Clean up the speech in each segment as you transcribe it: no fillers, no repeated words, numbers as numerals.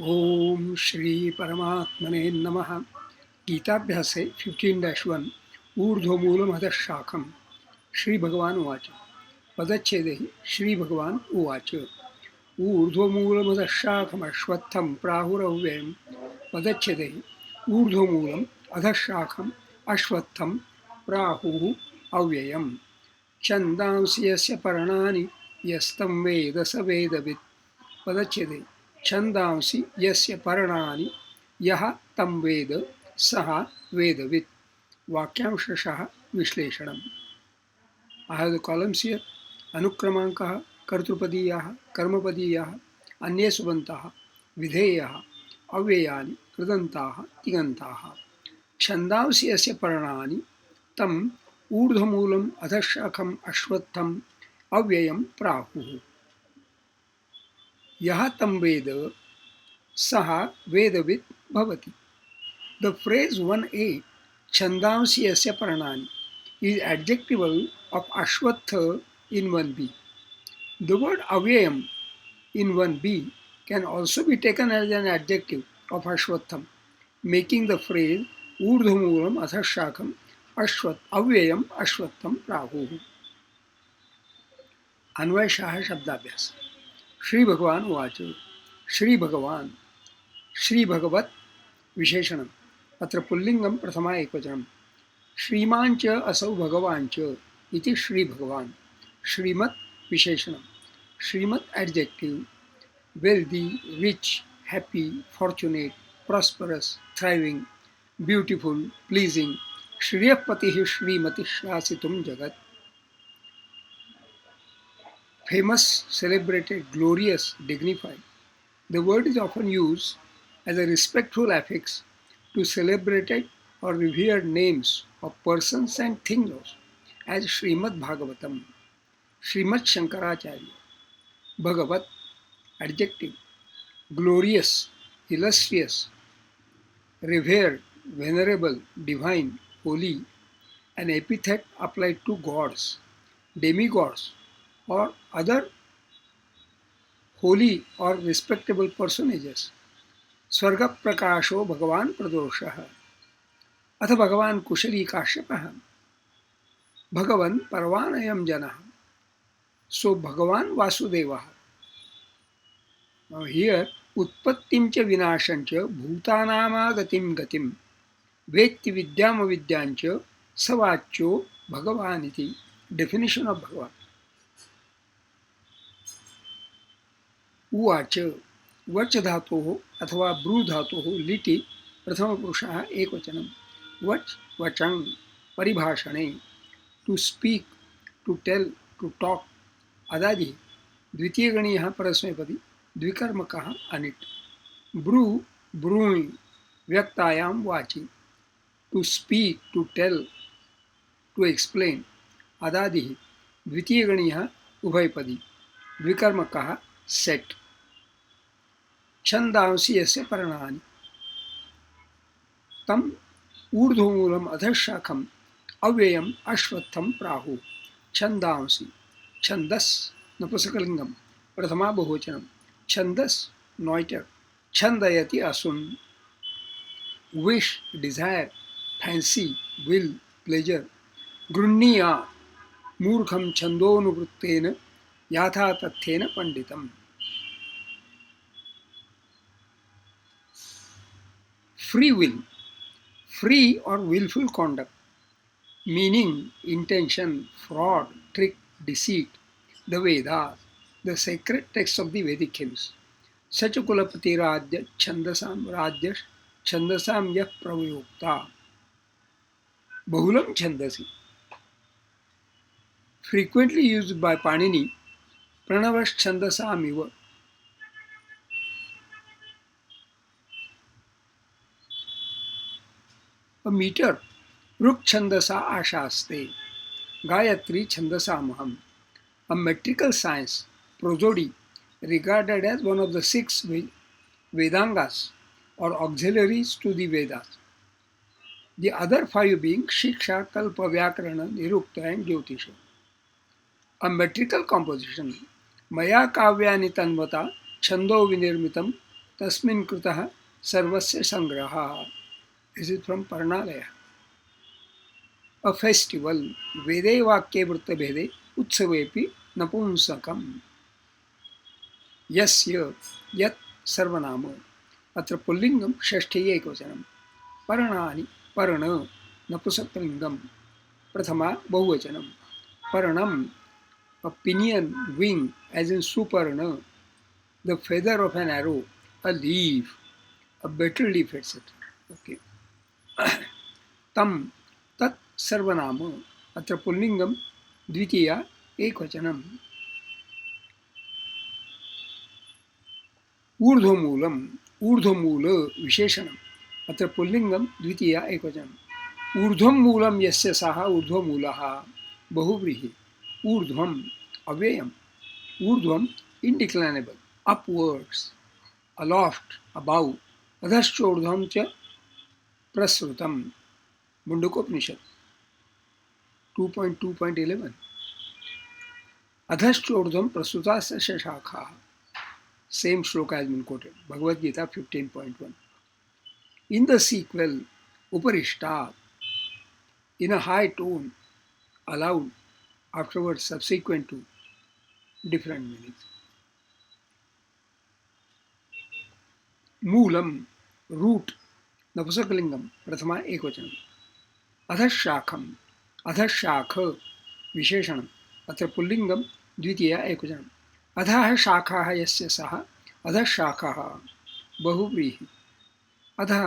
ओम श्री परमात्मने नमः। गीताभ्यासे 15-1 ऊर्ध्वमूलमधः शाखम्। श्री भगवान उवाच पदच्छेदे श्री भगवान उवाच ऊर्ध्वमूलमधः शाखमश्वत्थं प्राहुरव्ययम्। पदच्छेदे ऊर्ध्वमूलम् अधः शाखम् अश्वत्थं प्राहुः अव्ययम्। छन्दांसि यस्य पर्णानि यस्तं वेद स वेदवित्। पदच्छेदे छन्दांसि यस्य पर्णानि यः तं वेद सः वेदवित्। वाक्यांशशः विश्लेषणम्। I have the columns here. अनुक्रमाङ्कः, कर्तृपदीयाः, कर्मपदीयाः, अन्ये सुबन्ताः, विधेयाः, अव्ययानि, कृदन्ताः, तिङन्ताः। छन्दांसि यस्य पर्णानि तम् ऊर्ध्वमूलम् अधःशाखम् अश्वत्थम् अव्ययम् प्राहुः। यः तं वेद सः वेदवित् भवति. The phrase 1a, Chandansi Yasya Paranani, is adjectival of Ashwatha in 1b. The word Avyayam in 1b can also be taken as an adjective of Ashwatham, making the phrase Urdhumulam Athashakam Avyayam Ashwatham Prahu. अन्वय शाह शब्दाभ्यास। श्री भगवान उवाच श्री भगवान श्री भगवत विशेषणम्। अत्र पुल्लिङ्गं प्रथमा एकवचनं। श्रीमान् च असौ भगवान् च इति श्री भगवान्। श्रीमत् विशेषणं। श्रीमत् adjective, wealthy, rich, happy, fortunate, prosperous, thriving, beautiful, pleasing, श्रियःपतिः श्रीमतिः शासितुं जगत्। Famous, celebrated, glorious, dignified. The word is often used as a respectful affix to celebrated or revered names of persons and things, as Srimad Bhagavatam, Srimad Shankaracharya. Bhagavat, adjective, glorious, illustrious, revered, venerable, divine, holy, an epithet applied to gods, demigods, or other holy or respectable personages. स्वर्ग प्रकाशो भगवान प्रदोषः अथ भगवान कुशली काश्यपः भगवन् परवानयं जनः सो भगवान वासुदेवः. Here उत्पत्तिं च विनाशं च भूतानामागतिं गतिं वेत्ति विद्याम विद्यां च सवाच्यो भगवान् इति. डेफिनेशन ऑफ भगवान. उवाच वच धातोः अथवा ब्रू धातोः लिटि प्रथमपुरुषः एकवचनं. वच वचं परिभाषणे to speak, to tell, to talk. अदादि द्वितीयगणीयः परस्मैपदी द्विकर्मकः अनिट्. ब्रू ब्रूयि व्यक्तायां वाचि. To speak, to tell, to explain. अदादिः द्वितीयगणीयः उभयपदी द्विकर्मकः सेट. छन्दांसि यस्य पर्णानि तम् ऊर्ध्वमूलम् अधःशाखम् अव्ययम् अश्वत्थं प्राहुः. छन्दांसि, छन्दस् नपुंसकलिङ्गं प्रथमा बहुवचनं. छन्दस् नॉइटर, छन्दयति असुन्. Wish, desire, fancy, will, pleasure. गृह्णीया मूर्खं छन्दोनुवृत्तेन याथा तथ्येन पंडितम्. Free will, free or willful conduct, meaning, intention, fraud, trick, deceit. The Vedas, the sacred texts of the Vedic hymns. Sachakulapati Radya Chandasam Yah Pravayokta. Bahulam Chandasi. Frequently used by Panini, Pranavash Chandasamiva. A meter, Ruk Chandasa Ashaste, Gayatri Chandasamaham. A metrical science, prosody, regarded as one of the 6 Vedangas or auxiliaries to the Vedas. The other 5 being Shiksha, Kalpa, Vyakarana, Nirukta and Jyotisha. A metrical composition, Maya Kavyani Tanvata, Chando Vinirmitam, तस्मिन् कृतः सर्वस्य संग्रहः. This is from Parnalaya. A festival. Vede vakye vruttavede utsavepi napunsakam. यस्य यत् सर्वनाम अत्र पुल्लिंगम षष्ठी एकवचनम पर्णानि पर्ण नपुंसकलिंगम प्रथमा बहुवचनम पर्णम a pinion wing as in suparna, the feather of an arrow, a leaf, a betel leaf, etc. Okay. Tam tat sarvanama अत्र पुल्लिंगम द्वितीया एकवचनम ऊर्ध्वमूलम ऊर्ध्वमूल विशेषणम अत्र पुल्लिंगम द्वितीया एकवचनम ऊर्ध्वम मूलम यस्य सः ऊर्ध्वमूलः बहुव्रीहि ऊर्ध्वम अव्ययम ऊर्ध्वम indeclinable upwards aloft above अधश्चोर्ध्वम च प्रसृतम मुंडकोपनिषद 2.2.11 अधश्चोर्ध्वम प्रसृतास्य शाखा. Same shloka has been quoted. Bhagavad Gita 15.1. In the sequel, Uparishtat, in a high tone, aloud, afterwards subsequent to different meanings. Moolam, root, Napusakalingam, Prathama Ekvachanam. Adhashakam, Adhashakha, Visheshanam, Atra Pullingam, Dvitiya Ekvachanam. अधः शाखाः यस्य सः अधः शाखाः बहुव्रीहि अधः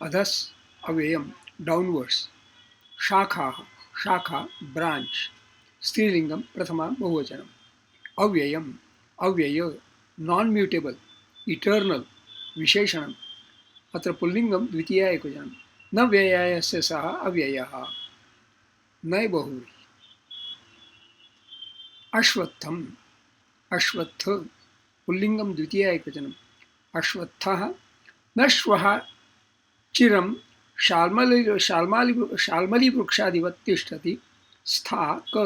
अधस् अव्ययम downwards शाखाः शाखा branch स्त्रीलिंगम प्रथमा बहुवचनम अव्ययम अव्यय नॉन म्यूटेबल इटर्नल विशेषणम अत्र पुल्लिंगम द्वितीया एकवचनम न व्ययः यस्य सः अव्ययः न बहुव्रीहि अश्वत्थम अश्वत्थ पुल्लिंगम द्वितीया एकवचनम अश्वत्थः न श्वः चिरं शाल्मली वृक्षादिवत् तिष्ठति स्था क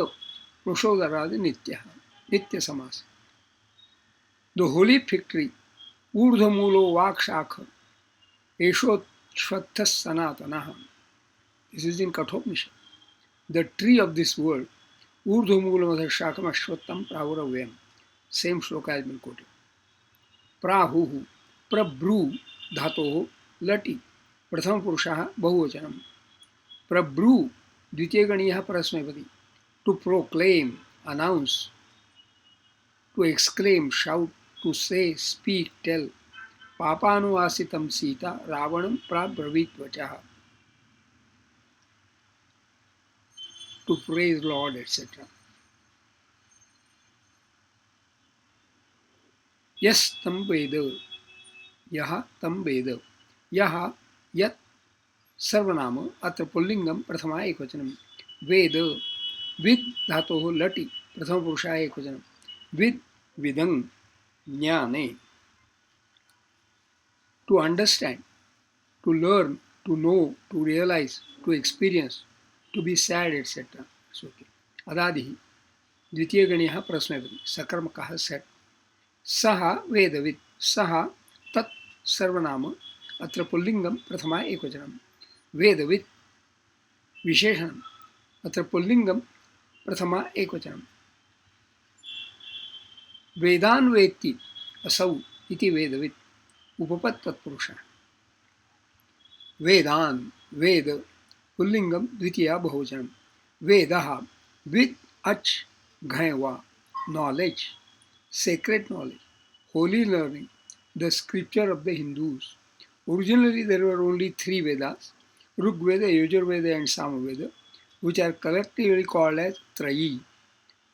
वृषोदरादि नित्यः नित्य समास. The holy fig tree ऊर्ध्वमूलो वाक्शाख एषोश्वत्थः सनातनः. This is in Kathopanishad. The tree of this world ऊर्ध्वमूलमधः शाखम अश्वत्थं प्रावुरव्ययम्. Same shloka has been quoted. Prahuhu, prabru dhatoh lati, pratham purushah bahuvachanam. Prabru, dvitiya ganiyah parasmaipadi. To proclaim, announce, to exclaim, shout, to say, speak, tell. Papanuasitam sita ravanam prabravit vachaha. To praise Lord, etc. Yes tam veda, yaha tam veda, yaha yat सर्वनाम अत्र पुल्लिंगम प्रथमा एकवचनम वेद with धातोः लटि प्रथम पुरुषाय एकवचनम विद विदं ज्ञाने to understand to learn to know to realise to experience to be sad etcetera. अदादि द्वितीय गणीयः परस्मैपदी सकर्मकः सेट सः वेदविद सः तत् सर्वनाम अत्र पुल्लिंगम प्रथमा एकवचनम वेदविद विशेषणम अत्र पुल्लिंगम प्रथमा एकवचनम वेदान वेत्ति असौ इति वेदविद उपपद तत्पुरुषः वेदान वेद पुल्लिंगम द्वितीया बहुवचनम वेदः विद अच घयवा knowledge sacred knowledge holy learning the scripture of the Hindus. Originally there were only 3 Vedas, Rig Veda, Yajur Veda and Samaveda, which are collectively called as Trayi,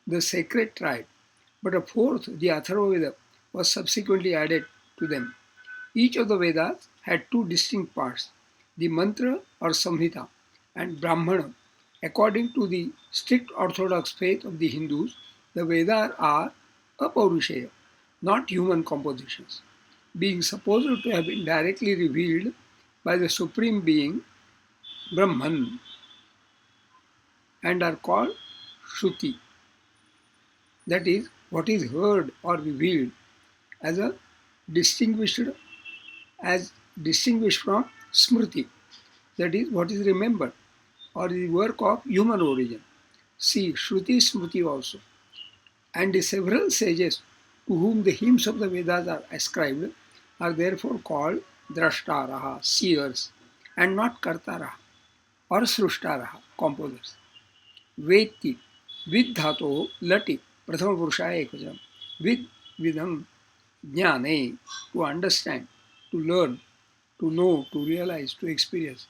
the sacred tribe, but a fourth, the Atharva Veda, was subsequently added to them. Each of the Vedas had 2 distinct parts, the Mantra or Samhita and Brahmana. According to the strict orthodox faith of the Hindus, the Vedas are apaurushaya, not human compositions, being supposed to have been directly revealed by the Supreme Being, Brahman, and are called Shruti, that is, what is heard or revealed as a distinguished as distinguished from Smriti, that is, what is remembered, or the work of human origin. See Shruti Smriti also. And the several sages to whom the hymns of the Vedas are ascribed are therefore called Drashtaraha, seers, and not Kartaraha or Srushtaraha, composers. Veti, with dhato, lati, prathama purushaya ekvachanam. With vidam, jnane, to understand, to learn, to know, to realize, to experience,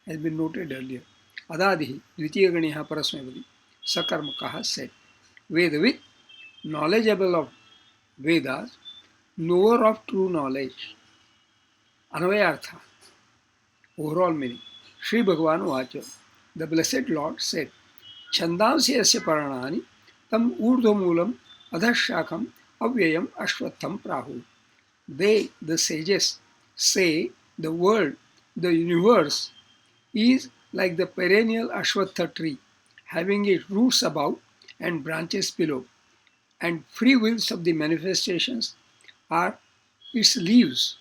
has been noted earlier. Adadihi, dvitiya ganiha parasmevadi, sakarmakaha said. Vedavit, knowledgeable of Vedas, knower of true knowledge. Anvayartha, overall meaning. Sri Bhagavan Vacha, the Blessed Lord said, Chandansi asya paranani tam urdhvamulam adhashakam avyayam ashwatham prahu. They, the sages, say the world, the universe, is like the perennial ashwatha tree, having its roots above and branches below, and free wills of the manifestations are its leaves.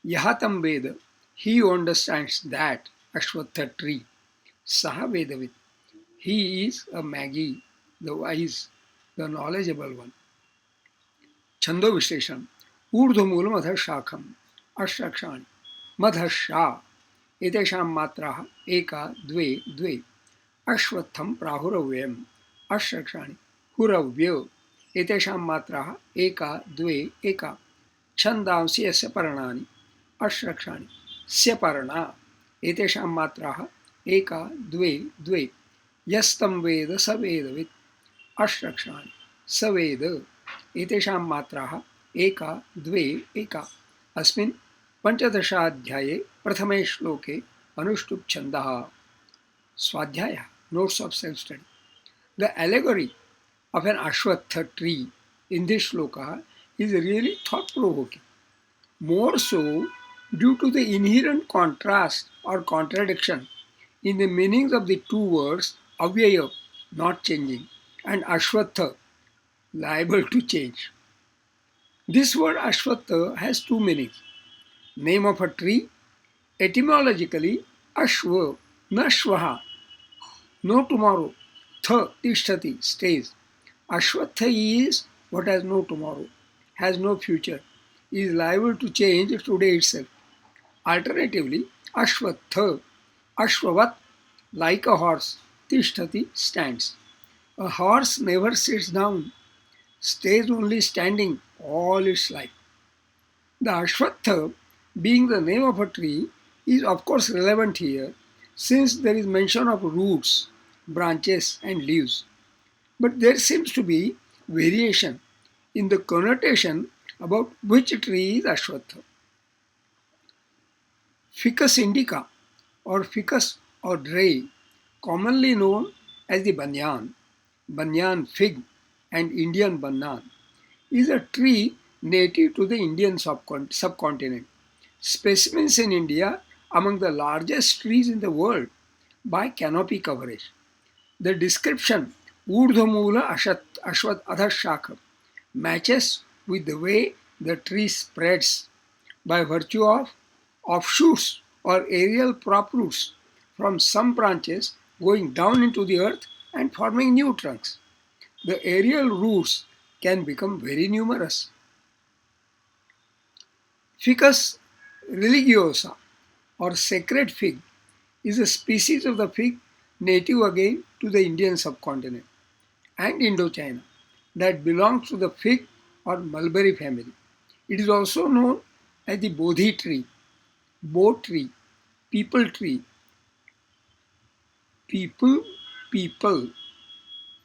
Yahatam Veda, he who understands that Ashwatha tree, Saha Vedavid, he is a Magi, the wise, the knowledgeable one. Chando Vishesham, Urdhumulam Adha Shakham, Ashrakshani, Madhasha, Etesham Matraha, Eka, Dve, Dve, Ashwatham Prahuravayam, Ashrakshani, Huravyo, Etesham Matraha, Eka, Dve, Eka, Chandamsi Asya Paranani, अश्रक्षाणि स्यपर्णा एतेषां मात्राः एका द्वे द्वे यस्तं वेद स वेदवित् अश्रक्षाणि स वेद एतेषां मात्राः एका द्वे एका अस्मिन् पञ्चदशाध्याये प्रथमे श्लोके अनुष्टुप् छन्दः स्वाध्यायः notes of self study the allegory of an ashwatha tree in this shloka is really thought provoking, more so due to the inherent contrast or contradiction in the meanings of the two words avyaya, not changing, and ashwatha, liable to change. This word ashwatha has two meanings. Name of a tree, etymologically ashwa, nashvaha, no tomorrow, tha, tishtati, stays. Ashwatha is what has no tomorrow, has no future, is liable to change today itself. Alternatively, Ashwatha, Ashwavat, like a horse, Tishtati, stands. A horse never sits down, stays only standing all its life. The Ashwatha, being the name of a tree, is of course relevant here since there is mention of roots, branches, and leaves. But there seems to be variation in the connotation about which tree is Ashwatha. Ficus indica or ficus or dray, commonly known as the banyan fig and Indian banyan, is a tree native to the Indian subcontinent. Specimens in India among the largest trees in the world by canopy coverage. The description Urdhvamula Ashwat Adhashakha matches with the way the tree spreads by virtue of offshoots or aerial prop roots from some branches going down into the earth and forming new trunks. The aerial roots can become very numerous. Ficus religiosa or sacred fig is a species of the fig native again to the Indian subcontinent and Indochina that belongs to the fig or mulberry family. It is also known as the Bodhi tree, Bo tree, people tree, people,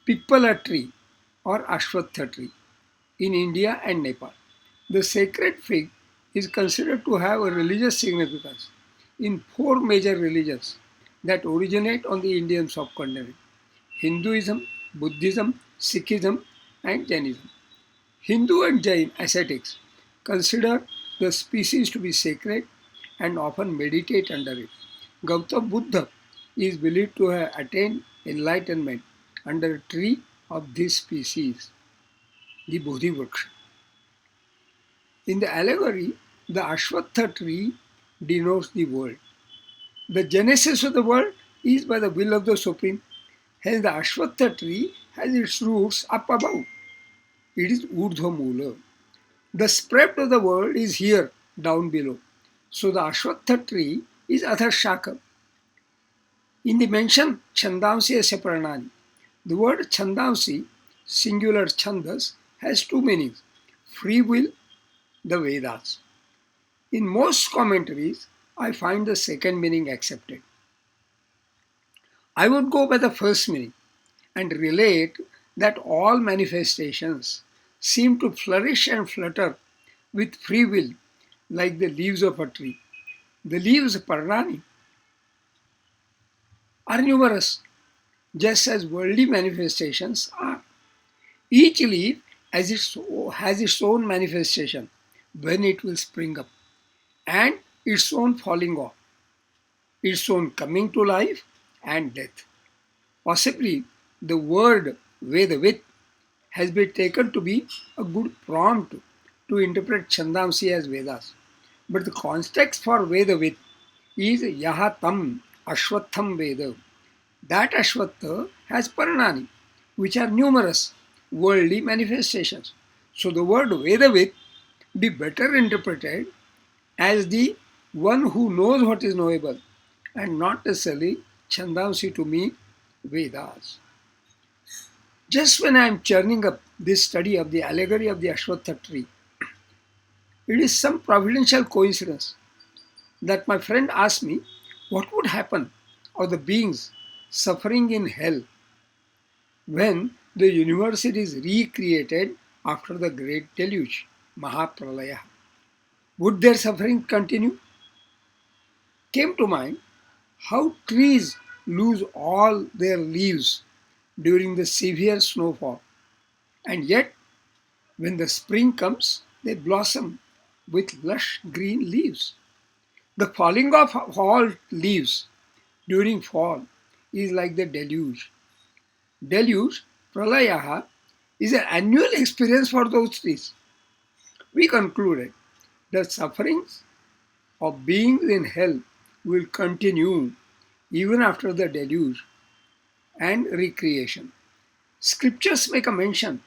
Pipala tree or Ashwatha tree in India and Nepal. The sacred fig is considered to have a religious significance in four major religions that originate on the Indian subcontinent: Hinduism, Buddhism, Sikhism, and Jainism. Hindu and Jain ascetics consider the species to be sacred and often meditate under it. Gautama Buddha is believed to have attained enlightenment under a tree of this species, the Bodhi Vriksha. In the allegory, the Ashwatha tree denotes the world. The genesis of the world is by the will of the Supreme. Hence, the Ashwatha tree has its roots up above. It is Urdhva Mula. The spread of the world is here, down below. So, the Ashwatha tree is Adharshaka. In the mention Chandamsi Asya Pranani, the word Chandamsi, singular Chandas, has two meanings: free will, the Vedas. In most commentaries, I find the second meaning accepted. I would go by the first meaning and relate that all manifestations seem to flourish and flutter with free will like the leaves of a tree. The leaves, Parnani, are numerous, just as worldly manifestations are. Each leaf has its own manifestation when it will spring up, and its own falling off, its own coming to life and death. Possibly the word Vedavit has been taken to be a good prompt to interpret Chandamsi as Vedas. But the context for Vedavit is Yahatam Ashwatham Veda. That Ashwatha has Paranani, which are numerous worldly manifestations. So the word Vedavit be better interpreted as the one who knows what is knowable and not necessarily Chandamsi to me Vedas. Just when I am churning up this study of the allegory of the Ashwatha tree, it is some providential coincidence that my friend asked me what would happen of the beings suffering in hell when the universe is recreated after the great deluge, Mahapralaya. Would their suffering continue? Came to mind how trees lose all their leaves during the severe snowfall, and yet when the spring comes, they blossom with lush green leaves. The falling of all leaves during fall is like the deluge. Deluge, pralayaha, is an annual experience for those trees. We concluded that sufferings of beings in hell will continue even after the deluge and recreation. Scriptures make a mention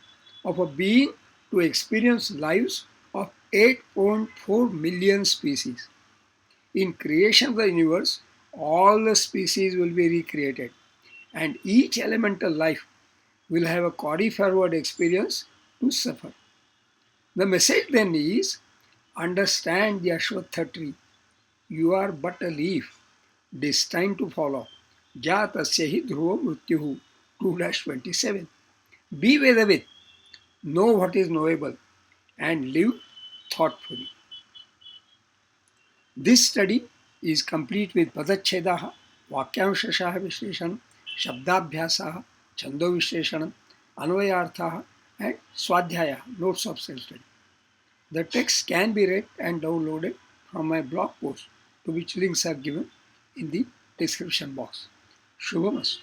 of a being to experience lives of 8.4 million species. In creation of the universe, all the species will be recreated, and each elemental life will have a carry forward experience to suffer. The message then is understand the Ashwatha tree. You are but a leaf destined to fall off. Jatasya hi dhruva mrityuhu 2-27. Be Vedavit, know what is knowable, and live thoughtfully. This study is complete with Padachhedaha, Vakyamshashaha Vishleshanam, Shabdabhyasaha, Chando Vishleshanam, Anvayarthaha, and Swadhyaya, notes of self-study. The text can be read and downloaded from my blog post, to which links are given in the description box. Shubhamastu.